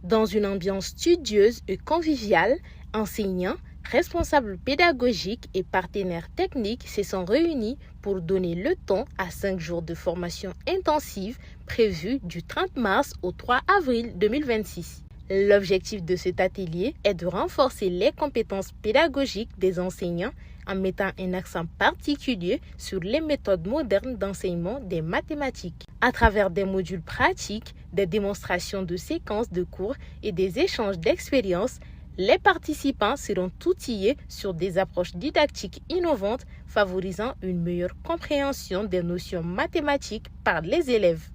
Dans une ambiance studieuse et conviviale, enseignants, responsables pédagogiques et partenaires techniques se sont réunis pour donner le ton à 5 jours de formation intensive prévus du 30 mars au 3 avril 2026. L'objectif de cet atelier est de renforcer les compétences pédagogiques des enseignants en mettant un accent particulier sur les méthodes modernes d'enseignement des mathématiques. À travers des modules pratiques, des démonstrations de séquences de cours et des échanges d'expériences, les participants seront outillés sur des approches didactiques innovantes favorisant une meilleure compréhension des notions mathématiques par les élèves.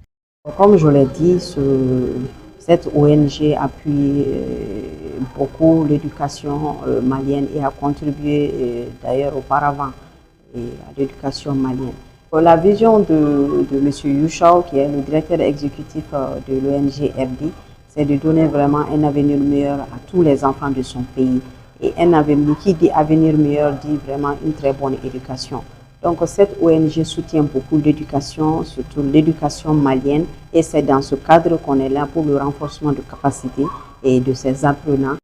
Comme je l'ai dit, cette ONG appuie beaucoup l'éducation malienne et a contribué d'ailleurs auparavant à l'éducation malienne. La vision de M. Youchao, qui est le directeur exécutif de l'ONG RD, c'est de donner vraiment un avenir meilleur à tous les enfants de son pays. Et un avenir qui dit avenir meilleur dit vraiment une très bonne éducation. Donc cette ONG soutient beaucoup l'éducation, surtout l'éducation malienne, et c'est dans ce cadre qu'on est là pour le renforcement de capacités et de ses apprenants.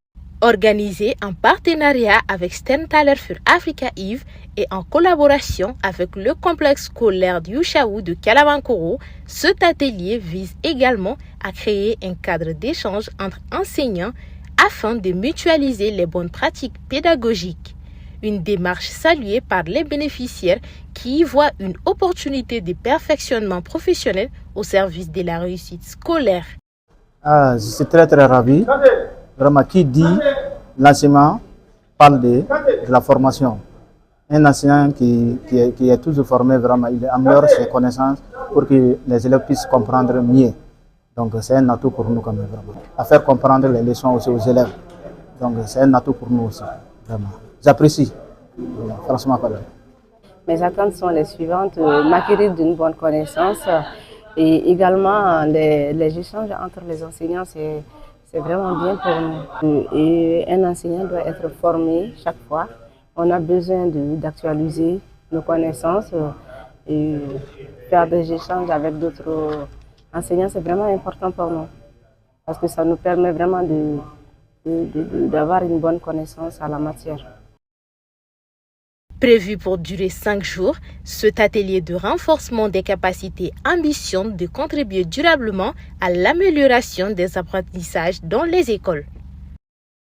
Organisé en partenariat avec Stenthaler für Africa Eve et en collaboration avec le complexe scolaire Youchao de Kalabankoro, cet atelier vise également à créer un cadre d'échange entre enseignants afin de mutualiser les bonnes pratiques pédagogiques. Une démarche saluée par les bénéficiaires qui y voient une opportunité de perfectionnement professionnel au service de la réussite scolaire. Je suis très ravi. Vraiment, qui dit l'enseignement parle de la formation. Un enseignant qui est toujours formé, vraiment, il améliore ses connaissances pour que les élèves puissent comprendre mieux. Donc c'est un atout pour nous quand même, vraiment. À faire comprendre les leçons aussi aux élèves. Donc c'est un atout pour nous aussi, vraiment. J'apprécie, franchement. Mes attentes sont les suivantes, m'acquérir d'une bonne connaissance et également les échanges entre les enseignants, c'est vraiment bien pour nous. Et un enseignant doit être formé chaque fois. On a besoin d'actualiser nos connaissances et faire des échanges avec d'autres enseignants, c'est vraiment important pour nous parce que ça nous permet vraiment d'avoir une bonne connaissance à la matière. Prévu pour durer 5 jours, cet atelier de renforcement des capacités ambitionne de contribuer durablement à l'amélioration des apprentissages dans les écoles.